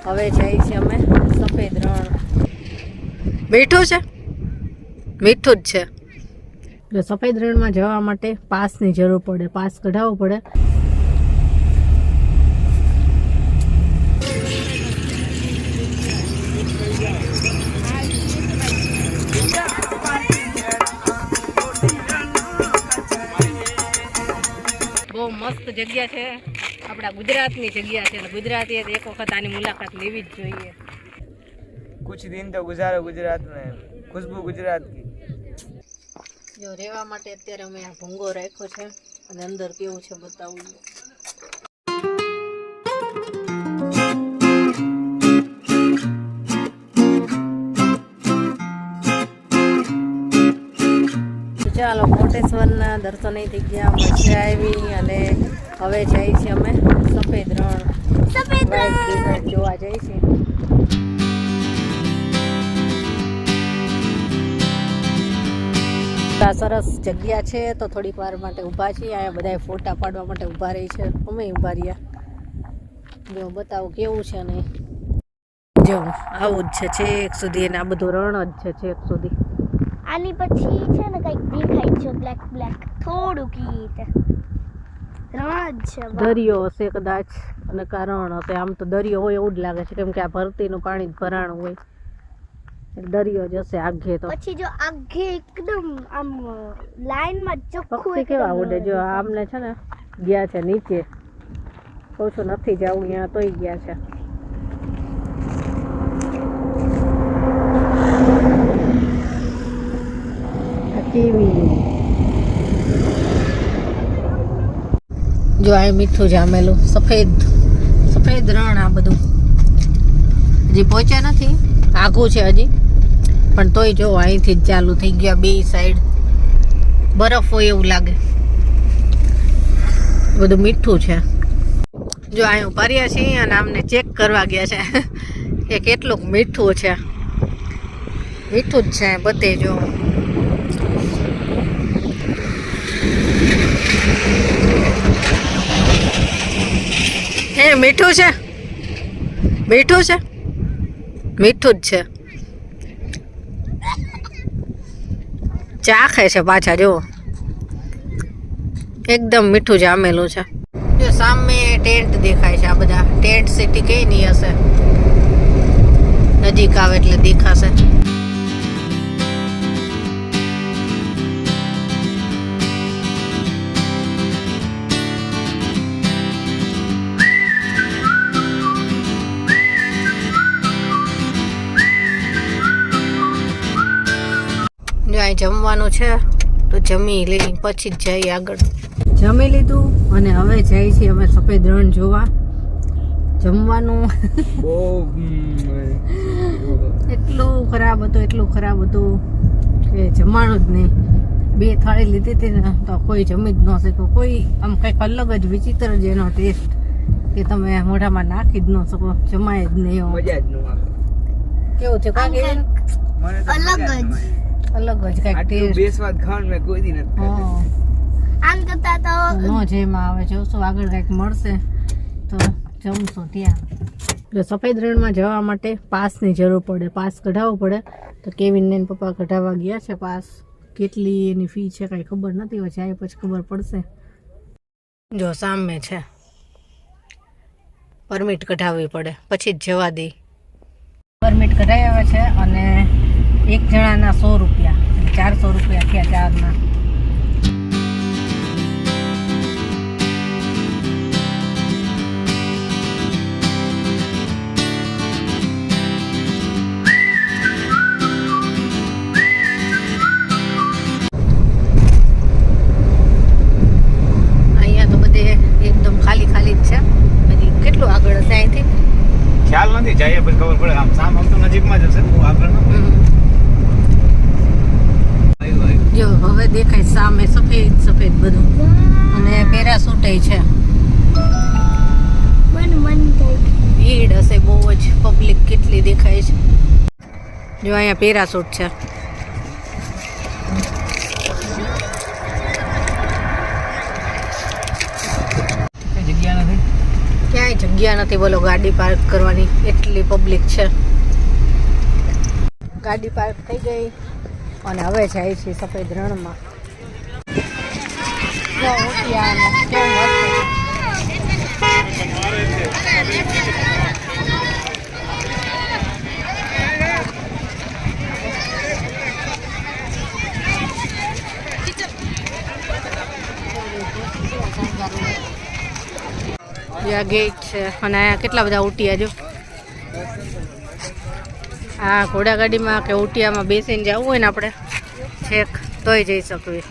હવે જાય છે અમે સફેદ રણ. મીઠું છે, મીઠું જ છે. એટલે સફેદ રણમાં જવા માટે પાસની જરૂર પડે, પાસ કઢાવવો પડે. બહુ મસ્ત જગ્યા છે, આપણા ગુજરાતની જગ્યા છે. ગુજરાતી એક વખત આની મુલાકાત લેવી જ જોઈએ. कुछ दिन तो गुजारो गुजरात में, खुशबू गुजरात की. જો રહેવા માટે અત્યારે અમે આ ભૂંગો રાખ્યો છે અને અંદર કેવું છે બતાવું. ચાલો કોટેશ્વરના દર્શન થઈ ગયા, મજા આવી અને હવે જાય છે અમે સફેદ રણ. સફેદ રણ જોવા જાય છે. સરસ જગ્યા છે તો થોડીક વાર માટે ઊભા છીએ. અહીંયા બધા ફોટા પાડવા માટે ઊભા રહી છે, અમે ઊભા રહ્યા. જો બતાવો કેવું છે નહીં. જો આવું જ છે છેક સુધી, અને આ બધું રણ જ છે છેક સુધી. આની પછી છે ને કંઈક દેખાય છે બ્લેક બ્લેક થોડું કીટ રણ જ છે. દરિયો હશે કદાચ અને કારણ હશે. આમ તો દરિયો હોય એવું જ લાગે છે, કેમ કે આ ભરતીનું પાણી જ ભરાણું હોય. દરિયો જશે આગે. તો પછી જો આગે એકદમ આમ લાઈનમાં ચોખ્ખું પક્ષી કેવા ઉડે. જો આમને છે ને ગયા છે નીચે, કહું છું નથી જવું અહીંયા તોય ગયા છે. જો આ મીઠું જામેલું સફેદ સફેદ રણ. આ બધું હજી પહોંચ્યા નથી, આઘું છે હજી, પણ તોય જો અહીંથી જ ચાલુ થઈ ગયા. બે સાઈડ બરફ હોય એવું લાગે. બધું મીઠું છે. જો અહીં ઉભા રહ્યા છીએ અને આમને ચેક કરવા ગયા છે કે કેટલું મીઠું છે. મીઠું જ છે બધે. જો હે મીઠું છે, મીઠું છે, મીઠું જ છે. ચાખે છે પાછા. જો એકદમ મીઠું જામેલું છે. જો સામે ટેન્ટ દેખાય છે. આ બધા ટેન્ટ સિટી કઈ નહીં હશે, નજીક આવે એટલે દેખાશે. જો અહીં જમવાનું છે તો જમી લઈ પછી જ જઈએ આગળ. જમી લીધું અને હવે જઈએ છીએ અમે સફેદ રણ જોવા. જમવાનું એટલું ખરાબ હતું, એટલું ખરાબ હતું કે જમવાનું જ નહીં. 2 થાળી લીધી હતી ને તો કોઈ જમી જ ન શક્યો. કોઈ આમ કંઈક અલગ જ વિચિત્ર જ એનો ટેસ્ટ કે તમે મોઢામાં નાખી જ ન શકો, જમાય જ નહીં. મજા જ ન આવે. કેવું છે કાકી? અલગ અલગ જ જ કંઈક ટેસ્ટ. બે સ્વાદ ખાવાનું મેં કોઈ દી નથી ખાધું. આમ કરતા તો નો જેમાં આવે. જોશું આગળ કંઈક મળશે તો જમશું ત્યાં. એટલે સફેદ રણમાં જવા માટે પાસની જરૂર પડે, પાસ કઢાવવો પડે. તો કેવિન ને પપ્પા કઢાવવા ગયા છે પાસ. કેટલી એની ફી છે કાંઈ ખબર નથી, હવે જાય પછી ખબર પડશે. જો સામે છે, પરમિટ કઢાવવી પડે પછી જ જવા દે. પરમિટ કઢાવ્યા છે અને એક જણાના 100 રૂપિયા, 400 રૂપિયા થયા ચારના. અહીંયા તો બધે એકદમ ખાલી ખાલી જ છે. હજી કેટલું આગળ હશે અહીંથી ખ્યાલ નથી, જઈએ પછી ખબર પડે. આમ સામ આમ તો નજીકમાં જ હશે, બહુ આગળ ન. જો હવે દેખાય સામે સફેદ સફેદ બધું, અને પેરાસૂટ છે. ભીડ હશે બહુ જ, પબ્લિક કેટલી દેખાય છે. જો અહીંયા પેરાસૂટ છે. જગ્યા નથી, ક્યાંય જગ્યા નથી બોલો ગાડી પાર્ક કરવાની, એટલી પબ્લિક છે. ગાડી પાર્ક થઈ ગઈ અને હવે જાય છે સફેદ રણમાં. ત્યાં ગેટ છે અને અહીંયા કેટલા બધા ઉટિયા જો. આ ઘોડાગાડીમાં કે ઉટિયામાં બેસીને જવું હોય ને આપણે છેક તોય જઈ શકીએ.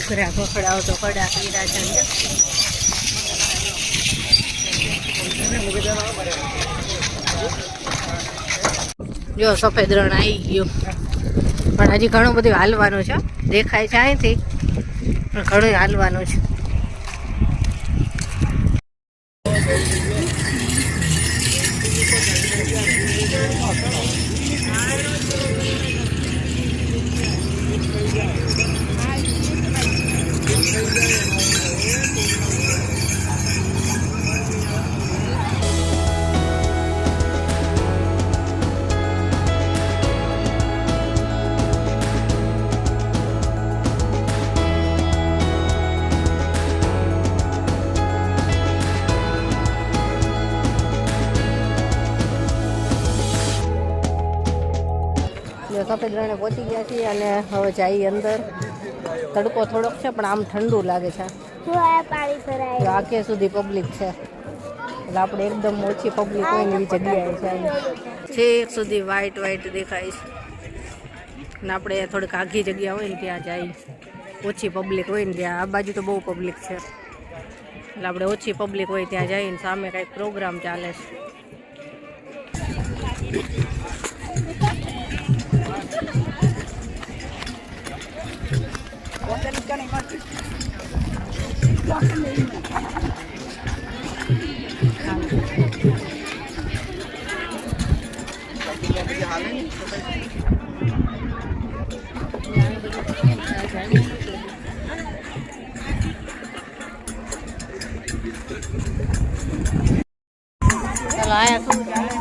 ઘરા પકડાવ તો કડા પીરા છે. જો સફેદ રણ આવી ગયું પણ હજી ઘણું બધું હાલવાનું છે. દેખાય છે અહીંથી પણ ઘણું હાલવાનું છે. સફેદ રણે પહોંચી ગયા છીએ અને હવે જઈએ અંદર. તડકો થોડોક છે પણ આમ ઠંડુ લાગે છે. પાણી ભરાય આખે સુધી પબ્લિક છે એટલે આપણે એકદમ ઓછી પબ્લિક હોય ને એવી જગ્યાએ છે. છેક સુધી વ્હાઈટ વ્હાઈટ દેખાય છે અને આપણે થોડીક આઘી જગ્યા હોય ને ત્યાં જઈએ. ઓછી પબ્લિક હોય ને ત્યાં. આ બાજુ તો બહુ પબ્લિક છે એટલે આપણે ઓછી પબ્લિક હોય ત્યાં જઈને સામે કંઈક પ્રોગ્રામ ચાલે છે. ચાલો આયા શું ચાલે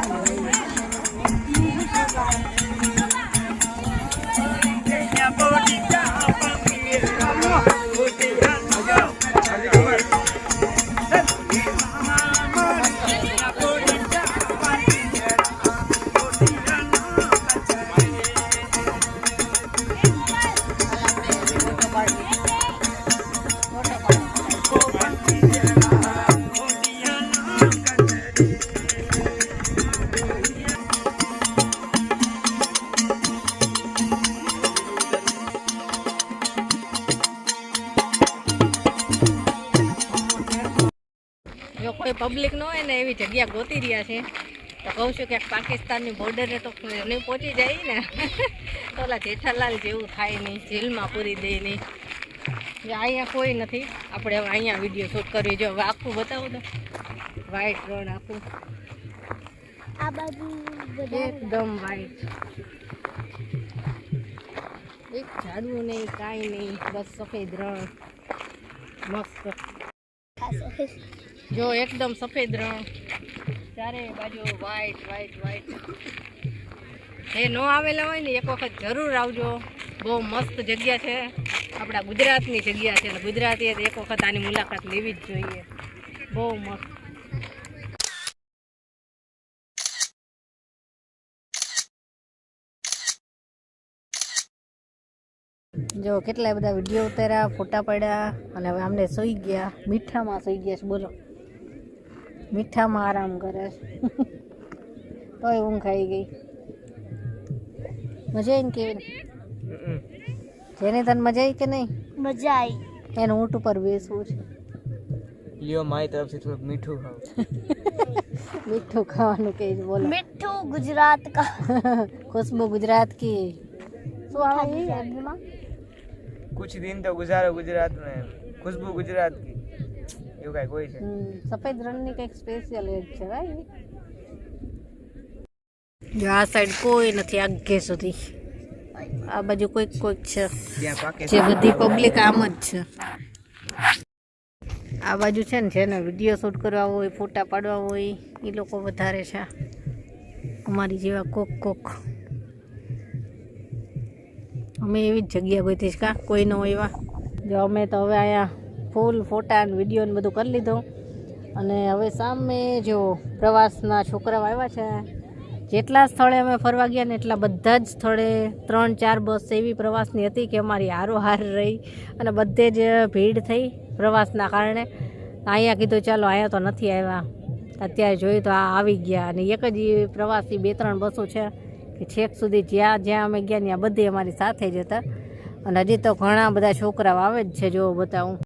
જો કોઈ પબ્લિક ન હોય ને એવી જગ્યા ગોતી રહ્યા છે તો કહું છું કે પાકિસ્તાનની બોર્ડરે તો નહીં પહોંચી જાય ને તો ઓલા જેઠાલાલ જેવું થાય નહીં, જેલમાં પૂરી દે નહીં. અહીંયા કોઈ નથી. આપણે હવે અહીંયા વિડીયો શૂટ કરવી. જો આખું બતાવું તો વ્હાઈટ રણ આખું આ બાજુ એકદમ વ્હાઈટ. એક ઝાડવું નહીં, કાંઈ નહીં, બસ સફેદ રણ મસ્ત. જો એકદમ સફેદ રણ, ચારે બાજુ વ્હાઈટ વ્હાઈટ વ્હાઈટ. એ ન આવેલા હોય ને એક વખત જરૂર આવજો. બહુ મસ્ત જગ્યા છે. આપણા ગુજરાતની જગ્યા છે એટલે ગુજરાતીએ એક વખત આની મુલાકાત લેવી જ જોઈએ. બહુ મસ્ત. જો કેટલા બધા વિડીયો ઉતાર્યા, ફોટા પડ્યા અને હવે અમને સૂઈ ગયા. મીઠામાં સૂઈ ગયા છે. બોલો, મીઠામાં આરામ કરે છે. તોય ઊંઘ આવી ગઈ. મજા આવી ને કેવી? જેને તને મજા આવી કે નહીં? મજા આવી. એને ઊંટ ઉપર બેસવું છે. લ્યો મારી તરફથી થોડુંક મીઠું ખાવ. મીઠું ખાવાનું કે બોલો. મીઠું ગુજરાત કા. खुशबू गुजरात की. શું આવે कुछ दिन तो गुजारो गुजरात में, खुशबू गुजरात की. એવું કાંઈક હોય છે. સફેદ રણની કંઈક સ્પેશિયલ એજ છે ભાઈ. જો આ સાઈડ કોઈ નથી આગે સુધી, આ બાજુ કોઈક છે, ત્યાં પાકે જે બધી પબ્લિક આમ જ છે. આ બાજુ છે ને જેને વિડીયો શૂટ કરવા હોય, ફોટા પાડવા હોય એ લોકો વધારે છે, અમારી જેવા કોક. અમે એવી જ જગ્યા ગોતી છે કા, કોઈ ન હોય એવા. જો અમે તો હવે અહીંયા ફૂલ ફોટા અને વિડીયો ને બધું કરી લીધું. અને હવે સામે જો પ્રવાસના છોકરાઓ આવ્યા છે. જેટલા સ્થળે અમે ફરવા ગયા ને એટલા બધા જ સ્થળે 3-4 બસ એવી પ્રવાસની હતી કે અમારી હારોહાર રહી, અને બધે જ ભીડ થઈ પ્રવાસના કારણે. અહીંયા કીધું ચાલો અહીંયા તો નથી આવ્યા, અત્યારે જોયું તો આ આવી ગયા. અને એક જ પ્રવાસી 2-3 બસો છે કે છેક સુધી જ્યાં અમે ગયા ત્યાં બધી અમારી સાથે જ હતા. અને હજી તો ઘણા બધા છોકરાઓ આવે જ છે. જો બતાવું,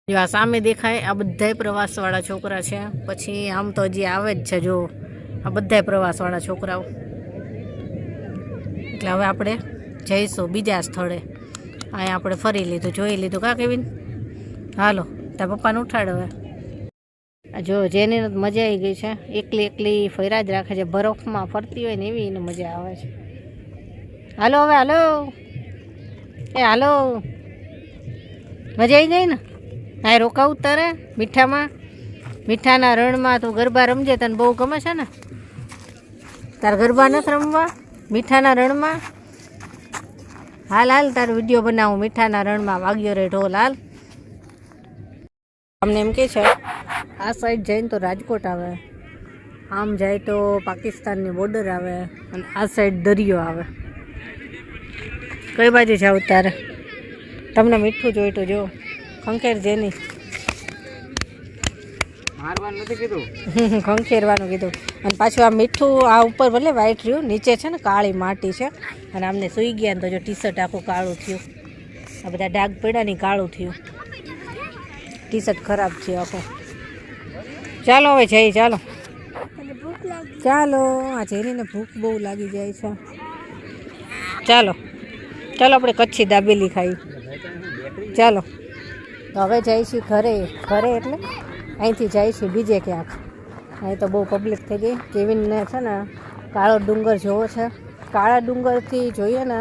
જો આ સામે દેખાય આ બધાય પ્રવાસવાળા છોકરા છે. પછી આમ તો હજી આવે જ છે, જો આ બધાય પ્રવાસવાળા છોકરાઓ. એટલે હવે આપણે જઈશું બીજા સ્થળે. અહીંયા આપણે ફરી લીધું, જોઈ લીધું કા કેવિન? હાલો તારા પપ્પાને ઉઠાડ હવે. જો જેની મજા આવી ગઈ છે, એકલી ફર્યા જ રાખે છે, બરફમાં ફરતી હોય ને એવી એને મજા આવે છે. હાલો હવે હાલો, એ હાલો, મજા આવી જાય ને. હા રોકાવું તારે મીઠાના રણમાં તું ગરબા રમજે, તને બહુ ગમે છે ને. તાર ગરબા નથી રમવા મીઠાના રણમાં? હાલ તારો વિડીયો બનાવું મીઠાના રણમાં, વાગ્યો રે ઢોલ. હાલ. અમને એમ કે છે આ સાઈડ જઈને તો રાજકોટ આવે, આમ જાય તો પાકિસ્તાનની બોર્ડર આવે, અને આ સાઈડ દરિયો આવે. કઈ બાજુ જાવ તારે? તમને મીઠું જોઈતું જો ખંખેર જેની મારવાનું નથી કીધું, ખંખેરવાનું કીધું. અને પાછું આ મીઠું આ ઉપર ભલે વ્હાઈટ રહ્યું, નીચે છે ને કાળી માટી છે. અને આમને સૂઈ ગયા ને તો જો ટી શર્ટ આખું કાળું થયું, આ બધા ડાઘ પડ્યા ને કાળું થયું, ટી શર્ટ ખરાબ છે આખું. ચાલો હવે જઈ, ચાલો આ જેરીને ભૂખ બહુ લાગી જાય છે. ચાલો આપણે કચ્છી દાબેલી ખાઈ. ચાલો તો હવે જઈશું ઘરે એટલે અહીંથી જઈશું બીજે ક્યાંક. અહીં તો બહુ પબ્લિક થઈ ગઈ. કેવિનને છે ને કાળો ડુંગર જોવો છે. કાળા ડુંગરથી જોઈએ ને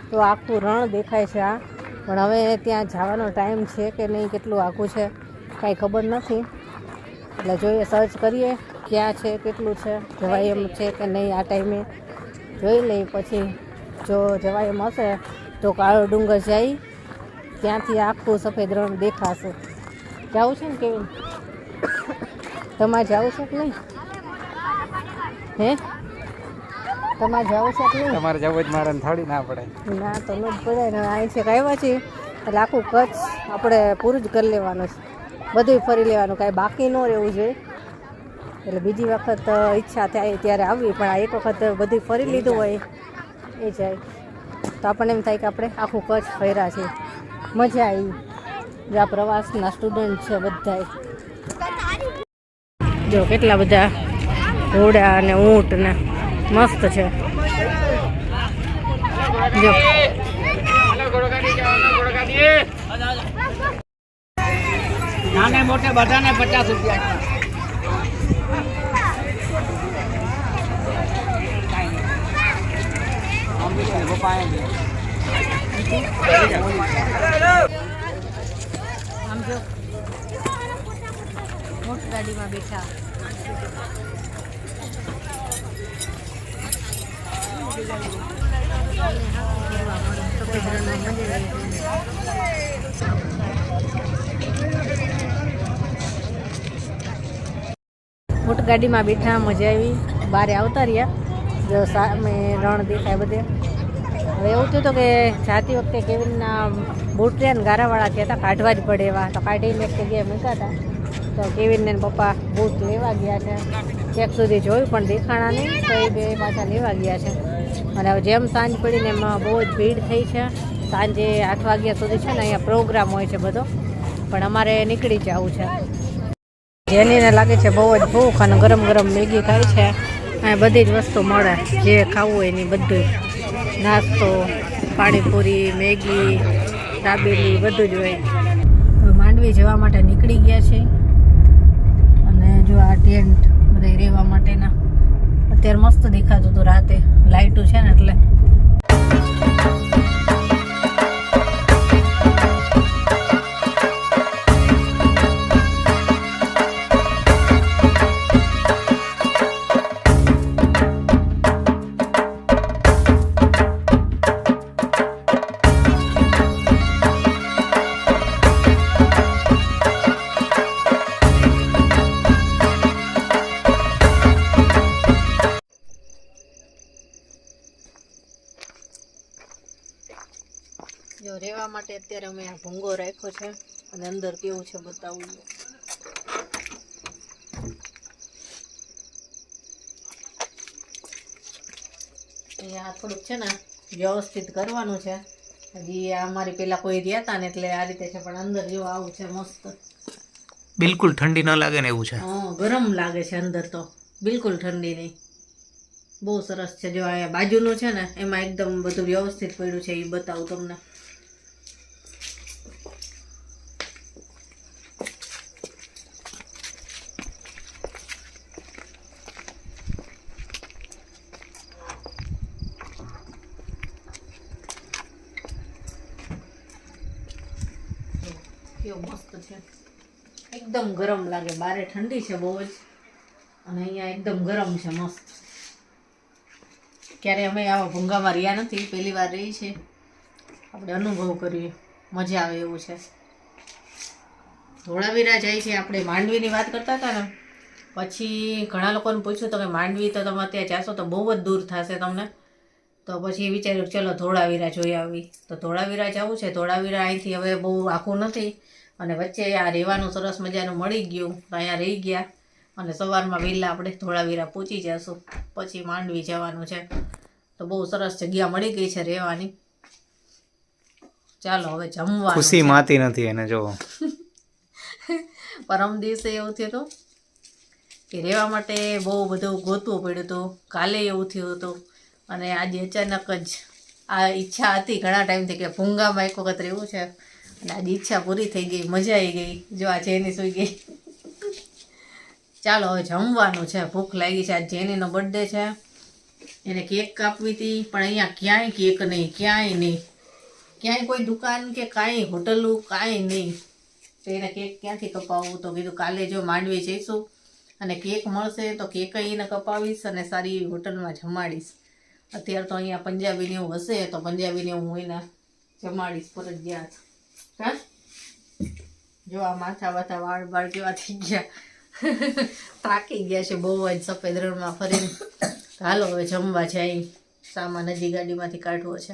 તો આખું રણ દેખાય છે આ. પણ હવે ત્યાં જવાનો ટાઈમ છે કે નહીં, કેટલું આખું છે કાંઈ ખબર નથી. એટલે જોઈએ, સર્ચ કરીએ ક્યાં છે, કેટલું છે, જવાય એમ છે કે નહીં. આ ટાઈમે જોઈ લઈ, પછી જો જવાય એમ હશે તો કાળો ડુંગર જઈ, ત્યાંથી આખું સફેદ રણ દેખાશે. જવું છે ને કેવું? તમારે જવું છે કે નહીં? હે તમારે જવું છે કે નહીં? તમારે જવું જ મારે થોડી ના પડે. ના તો ન જ પડે ને. અહીં છે આવ્યા છીએ એટલે આખું કચ્છ આપણે પૂરું જ કરી લેવાનું છે, બધું ફરી લેવાનું, કાંઈ બાકી ન રહેવું જોઈએ. એટલે બીજી વખત ઈચ્છા થાય ત્યારે આવવી, પણ આ એક વખત બધું ફરી લીધું હોય એ જાય તો આપણને એમ થાય કે આપણે આખું કચ્છ ફર્યા છે. મજા આવી. જે આ પ્રવાસના સ્ટુડન્ટ છે બધાય, જો કેટલા બધા ઘોડા અને ઊંટ ને મસ્ત છે. જો નાને મોટે બધાને 50 રૂપિયા. આમ જો મોટી ગાડીમાં બેઠા. મોટી ગાડીમાં બેઠા, મજા આવી. બારે આવતા રહ્યા, જો સામે રણ દેખાય બધે. હવે એવું થયું હતું કે જાતી વખતે કેવીનના બૂટ રહ્યા ને ગારાવાળા થયા હતા, કાઢવા જ પડે એવા. તો કાઢીને એક જગ્યાએ મૂક્યા હતા. તો કેવિનને પપ્પા બૂટ લેવા ગયા છે. ચેક સુધી જોયું પણ દેખાણા નહીં, તો એ બે પાછા લેવા ગયા છે. અને હવે જેમ સાંજ પડીને એમાં બહુ જ ભીડ થઈ છે. સાંજે 8 વાગ્યા સુધી છે ને અહીંયા પ્રોગ્રામ હોય છે બધો, પણ અમારે નીકળી જવું છે. જેનીને લાગે છે બહુ જ ભૂખ, અને ગરમ ગરમ મેગી ખાય છે. અહીંયા બધી જ વસ્તુ મળે, જે ખાવું હોય એની બધું, નાસ્તો, પાણીપુરી, મેગી, દાબેલી બધું જ હોય. હવે માંડવી જવા માટે નીકળી ગયા છે. ટેન્ટ બધા રહેવા માટેના. અત્યારે મસ્ત દેખાતું હતું રાતે, લાઇટો છે ને એટલે. જો રહેવા માટે અત્યારે અમે આ ભૂંગો રાખ્યો છે અને અંદર કેવું છે બતાવું. અહીંયા થોડુંક છે ને વ્યવસ્થિત કરવાનું છે. હજી અમારી પેલા કોઈ રહ્યા હતા ને એટલે આ રીતે છે, પણ અંદર જો આવું છે મસ્ત. બિલકુલ ઠંડી ન લાગે ને એવું છે. હા, ગરમ લાગે છે અંદર તો, બિલકુલ ઠંડી નહીં. બહુ સરસ છે. જો અહીંયા બાજુનું છે ને એમાં એકદમ બધું વ્યવસ્થિત પડ્યું છે, એ બતાવું તમને. કેવું મસ્ત છે, એકદમ ગરમ લાગે. બારે ઠંડી છે બહુ જ, અને અહીંયા એકદમ ગરમ છે મસ્ત. ક્યારે અમે આવા ભૂંગામાં રહ્યા નથી, પહેલી વાર રહી છે. આપણે અનુભવ કરીએ, મજા આવે એવું છે. ધોળાવીરા જાય છે. આપણે માંડવીની વાત કરતા હતા ને, પછી ઘણા લોકોને પૂછ્યું તો કે માંડવી તો તમે અત્યારે જાશો તો બહુ જ દૂર થશે તમને. તો પછી વિચાર્યું ચલો ધોળાવીરા જોઈ આવી. તો ધોળાવીરા જવું છે. ધોળાવીરા અહીંથી હવે બહુ આખું નથી, અને વચ્ચે આ રહેવાનું સરસ મજાનું મળી ગયું તો અહીંયા રહી ગયા. અને સવારમાં વહેલા આપણે ધોળાવીરા પહોંચી જઈશું, પછી માંડવી જવાનું છે. તો બહુ સરસ જગ્યા મળી ગઈ છે રહેવાની. ચાલો હવે જમવાનું. ખુશી માતી નથી એને જો. પરમ દિવસે એવું થયું હતું કે રહેવા માટે બહુ બધું ગોતવું પડ્યું હતું. કાલે એવું થયું હતું, અને આજે અચાનક જ આ ઈચ્છા હતી ઘણા ટાઈમથી કે ભૂંગામાં એક વખત રહેવું છે, અને આજે ઈચ્છા પૂરી થઈ ગઈ. મજા આવી ગઈ. જો આ જેની સૂઈ ગઈ. ચાલો હવે જમવાનું છે, ભૂખ લાગી છે. આજ જેનીનો બર્થડે છે, એને કેક કાપવી હતી, પણ અહીંયા ક્યાંય કેક નહીં, ક્યાંય નહીં, ક્યાંય કોઈ દુકાન કે કાંઈ હોટલું કાંઈ નહીં. તો એને કેક ક્યાંથી કપાવવું? તો કીધું કાલે જો માંડવી જઈશું અને કેક મળશે તો કેક એને કપાવીશ અને સારી એવી હોટલમાં જમાડીશ. અત્યારે તો અહીંયા પંજાબીને એવું હશે તો પંજાબીને હું એને જમાડીશ ફરજિયાત. હા, જો આ માથા બાથા વાળ બાળ કેવા થઈ ગયા, થાકી ગયા છે બહુ જ સફેદ રણમાં ફરીને. હાલો હવે જમવા જાય. સામાન હજી ગાડીમાંથી કાઢવો છે.